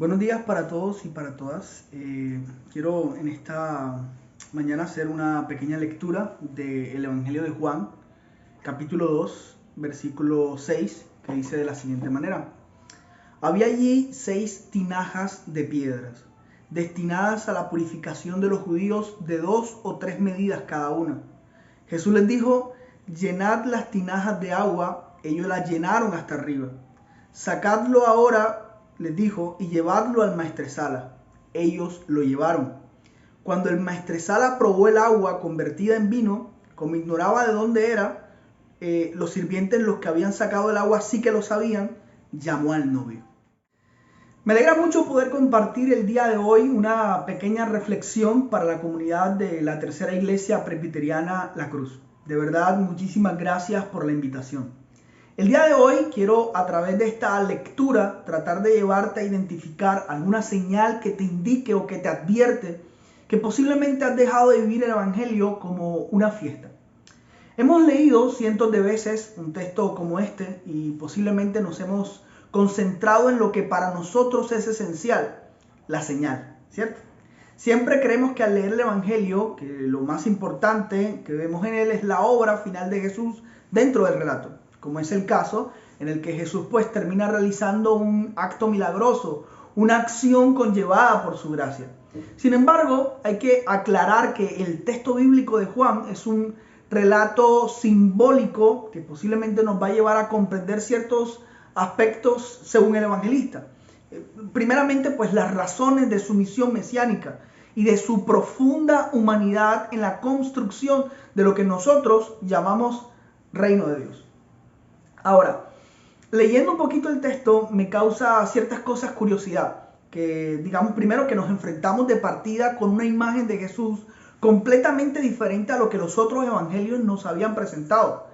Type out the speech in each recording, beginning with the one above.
Buenos días para todos y para todas. Quiero en esta mañana hacer una pequeña lectura del Evangelio de Juan, capítulo 2, versículo 6, que dice de la siguiente manera. Había allí 6 tinajas de piedras, destinadas a la purificación de los judíos de 2 o 3 medidas cada una. Jesús les dijo, llenad las tinajas de agua. Ellos las llenaron hasta arriba. Sacadlo ahora, les dijo, y llevadlo al maestresala. Ellos lo llevaron. Cuando el maestresala probó el agua convertida en vino, como ignoraba de dónde era, los sirvientes, los que habían sacado el agua, sí que lo sabían, llamó al novio. Me alegra mucho poder compartir el día de hoy una pequeña reflexión para la comunidad de la Tercera Iglesia Presbiteriana La Cruz. De verdad, muchísimas gracias por la invitación. El día de hoy quiero, a través de esta lectura, tratar de llevarte a identificar alguna señal que te indique o que te advierte que posiblemente has dejado de vivir el Evangelio como una fiesta. Hemos leído cientos de veces un texto como este y posiblemente nos hemos concentrado en lo que para nosotros es esencial, la señal, ¿cierto? Siempre creemos que al leer el Evangelio, que lo más importante que vemos en él es la obra final de Jesús dentro del relato, como es el caso en el que Jesús pues termina realizando un acto milagroso, una acción conllevada por su gracia. Sin embargo, hay que aclarar que el texto bíblico de Juan es un relato simbólico que posiblemente nos va a llevar a comprender ciertos aspectos según el evangelista. Primeramente, pues las razones de su misión mesiánica y de su profunda humanidad en la construcción de lo que nosotros llamamos reino de Dios. Ahora, leyendo un poquito el texto me causa ciertas cosas curiosidad, que digamos primero que nos enfrentamos de partida con una imagen de Jesús completamente diferente a lo que los otros evangelios nos habían presentado.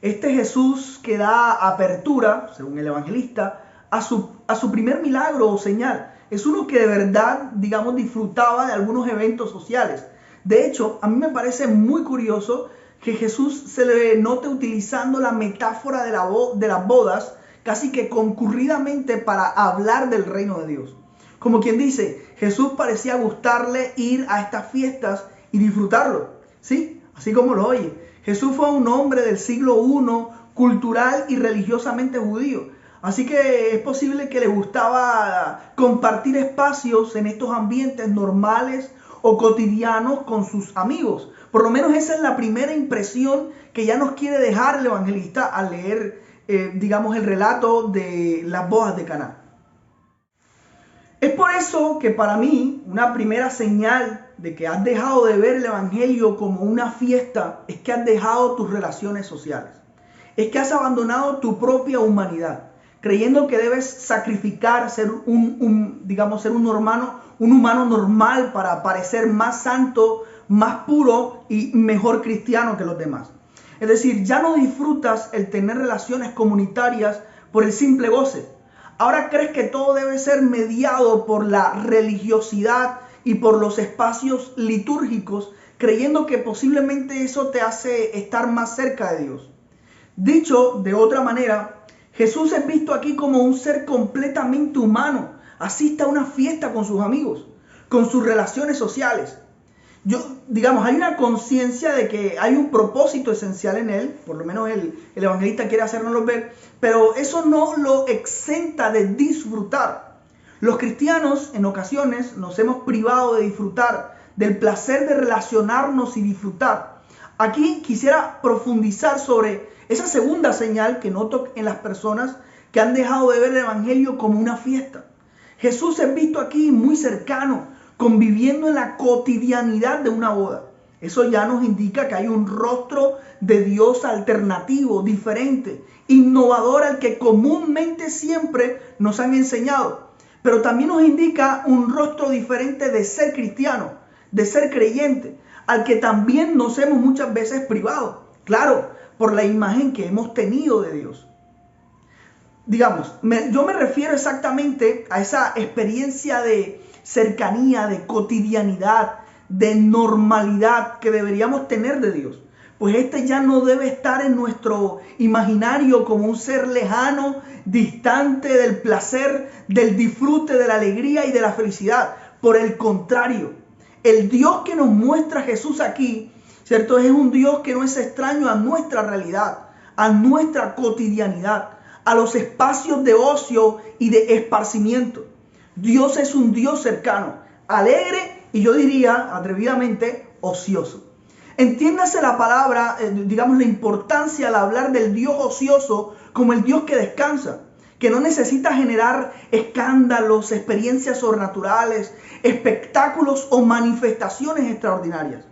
Este Jesús que da apertura, según el evangelista, a su primer milagro o señal. Es uno que de verdad, digamos, disfrutaba de algunos eventos sociales. De hecho, a mí me parece muy curioso que Jesús se le note utilizando la metáfora de las bodas casi que concurridamente para hablar del reino de Dios. Como quien dice, Jesús parecía gustarle ir a estas fiestas y disfrutarlo, ¿sí? Así como lo oye. Jesús fue un hombre del siglo I, cultural y religiosamente judío. Así que es posible que le gustaba compartir espacios en estos ambientes normales o cotidianos con sus amigos. Por lo menos esa es la primera impresión que ya nos quiere dejar el evangelista al leer, digamos, el relato de las bodas de Caná. Es por eso que para mí una primera señal de que has dejado de ver el evangelio como una fiesta es que has dejado tus relaciones sociales. Es que has abandonado tu propia humanidad, creyendo que debes sacrificar, ser un humano normal para parecer más santo, más puro y mejor cristiano que los demás. Es decir, ya no disfrutas el tener relaciones comunitarias por el simple goce. Ahora crees que todo debe ser mediado por la religiosidad y por los espacios litúrgicos, creyendo que posiblemente eso te hace estar más cerca de Dios. Dicho de otra manera, Jesús es visto aquí como un ser completamente humano. Asiste a una fiesta con sus amigos, con sus relaciones sociales. Hay una conciencia de que hay un propósito esencial en él, por lo menos el evangelista quiere hacérnoslo ver, pero eso no lo exenta de disfrutar. Los cristianos en ocasiones nos hemos privado de disfrutar, del placer de relacionarnos y disfrutar. Aquí quisiera profundizar sobre esa segunda señal que noto en las personas que han dejado de ver el evangelio como una fiesta. Jesús es visto aquí muy cercano, conviviendo en la cotidianidad de una boda. Eso ya nos indica que hay un rostro de Dios alternativo, diferente, innovador al que comúnmente siempre nos han enseñado. Pero también nos indica un rostro diferente de ser cristiano, de ser creyente, al que también nos hemos muchas veces privado. Claro, por la imagen que hemos tenido de Dios. Yo me refiero exactamente a esa experiencia de cercanía, de cotidianidad, de normalidad que deberíamos tener de Dios. pues este ya no debe estar en nuestro imaginario como un ser lejano, distante del placer, del disfrute, de la alegría y de la felicidad. Por el contrario, el Dios que nos muestra Jesús aquí, ¿cierto? Es un Dios que no es extraño a nuestra realidad, a nuestra cotidianidad, a los espacios de ocio y de esparcimiento. Dios es un Dios cercano, alegre y yo diría atrevidamente ocioso. Entiéndase la palabra, digamos la importancia al hablar del Dios ocioso como el Dios que descansa, que no necesita generar escándalos, experiencias sobrenaturales, espectáculos o manifestaciones extraordinarias.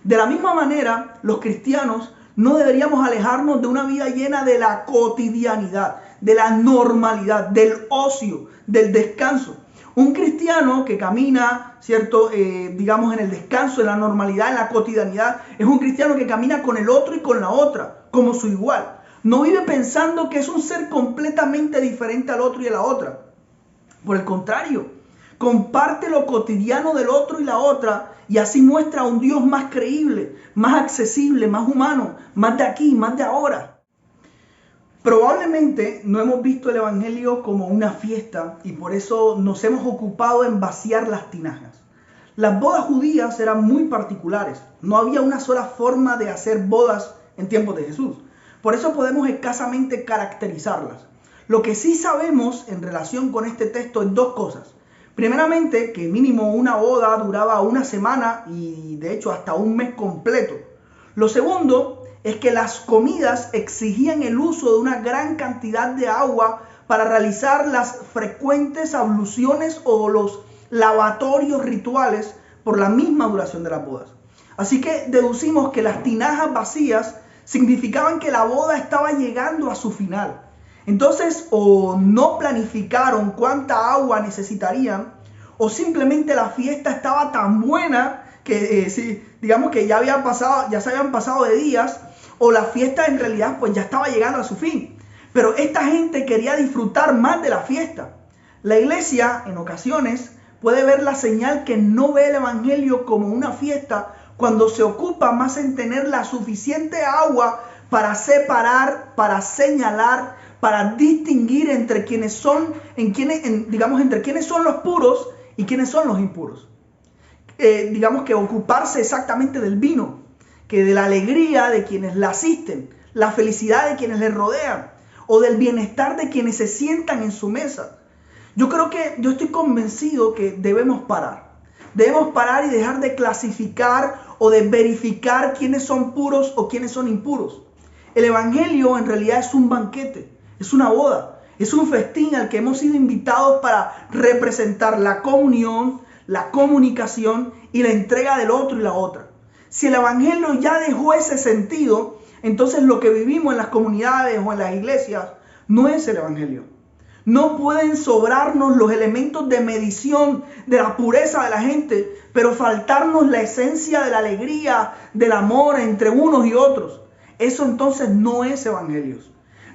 De la misma manera, los cristianos no deberíamos alejarnos de una vida llena de la cotidianidad, de la normalidad, del ocio, del descanso. Un cristiano que camina, ¿cierto? Digamos en el descanso, en la normalidad, en la cotidianidad, es un cristiano que camina con el otro y con la otra, como su igual. No vive pensando que es un ser completamente diferente al otro y a la otra. Por el contrario, comparte lo cotidiano del otro y la otra y así muestra a un Dios más creíble, más accesible, más humano, más de aquí, más de ahora. Probablemente no hemos visto el Evangelio como una fiesta y por eso nos hemos ocupado en vaciar las tinajas. Las bodas judías eran muy particulares. No había una sola forma de hacer bodas en tiempos de Jesús. Por eso podemos escasamente caracterizarlas. Lo que sí sabemos en relación con este texto es dos cosas. Primeramente, que mínimo una boda duraba una semana y de hecho hasta un mes completo. Lo segundo es que las comidas exigían el uso de una gran cantidad de agua para realizar las frecuentes abluciones o los lavatorios rituales por la misma duración de las bodas. Así que deducimos que las tinajas vacías significaban que la boda estaba llegando a su final. Entonces, o no planificaron cuánta agua necesitarían, o simplemente la fiesta estaba tan buena que digamos que ya se habían pasado de días, o la fiesta en realidad pues ya estaba llegando a su fin. Pero esta gente quería disfrutar más de la fiesta. La iglesia en ocasiones puede ver la señal que no ve el evangelio como una fiesta cuando se ocupa más en tener la suficiente agua para separar, para señalar, para distinguir entre quienes son, entre quienes son los puros y quienes son los impuros. Digamos que ocuparse exactamente del vino, que de la alegría de quienes la asisten, la felicidad de quienes le rodean o del bienestar de quienes se sientan en su mesa. Yo estoy convencido que debemos parar. Debemos parar y dejar de clasificar o de verificar quiénes son puros o quiénes son impuros. El evangelio en realidad es un banquete, es una boda, es un festín al que hemos sido invitados para representar la comunión, la comunicación y la entrega del otro y la otra. Si el evangelio ya dejó ese sentido, entonces lo que vivimos en las comunidades o en las iglesias no es el evangelio. No pueden sobrarnos los elementos de medición de la pureza de la gente, pero faltarnos la esencia de la alegría, del amor entre unos y otros. Eso entonces no es evangelio.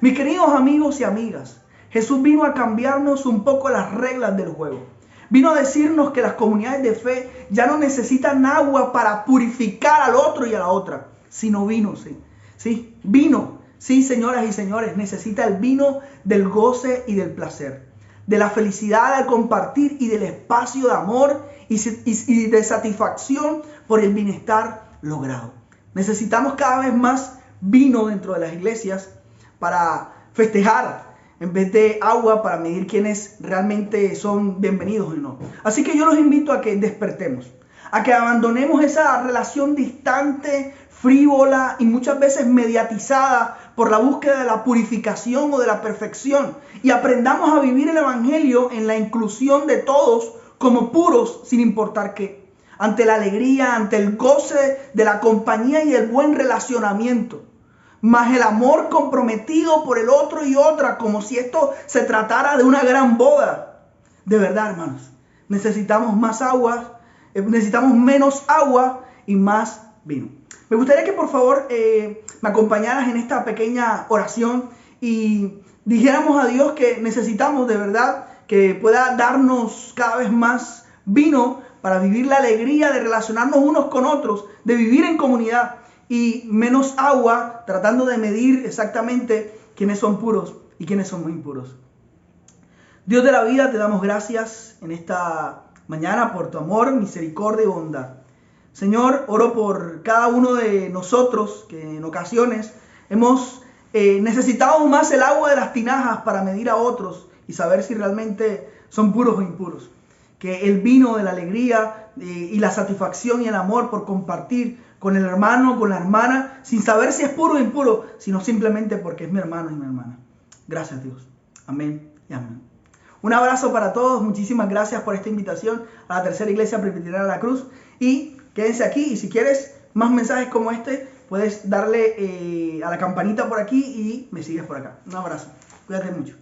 Mis queridos amigos y amigas, Jesús vino a cambiarnos un poco las reglas del juego. Vino a decirnos que las comunidades de fe ya no necesitan agua para purificar al otro y a la otra, sino vino, sí, vino. Sí, señoras y señores, necesita el vino del goce y del placer, de la felicidad al compartir y del espacio de amor y de satisfacción por el bienestar logrado. Necesitamos cada vez más vino dentro de las iglesias para festejar, en vez de agua para medir quiénes realmente son bienvenidos y no. Así que yo los invito a que despertemos, a que abandonemos esa relación distante, frívola y muchas veces mediatizada por la búsqueda de la purificación o de la perfección y aprendamos a vivir el evangelio en la inclusión de todos como puros sin importar qué, ante la alegría, ante el goce de la compañía y el buen relacionamiento, más el amor comprometido por el otro y otra, como si esto se tratara de una gran boda. De verdad, hermanos, necesitamos más agua, necesitamos menos agua y más vino. Me gustaría que por favor me acompañaras en esta pequeña oración y dijéramos a Dios que necesitamos de verdad que pueda darnos cada vez más vino para vivir la alegría de relacionarnos unos con otros, de vivir en comunidad y menos agua, tratando de medir exactamente quiénes son puros y quiénes son muy impuros. Dios de la vida, te damos gracias en esta mañana por tu amor, misericordia y bondad. Señor, oro por cada uno de nosotros que en ocasiones hemos necesitado más el agua de las tinajas para medir a otros y saber si realmente son puros o impuros. Que el vino de la alegría y la satisfacción y el amor por compartir con el hermano, con la hermana, sin saber si es puro o impuro, sino simplemente porque es mi hermano y mi hermana. Gracias, Dios. Amén y amén. Un abrazo para todos. Muchísimas gracias por esta invitación a la Tercera Iglesia Presbiteriana de la Cruz. Y quédense aquí. Y si quieres más mensajes como este, puedes darle a la campanita por aquí y me sigues por acá. Un abrazo. Cuídate mucho.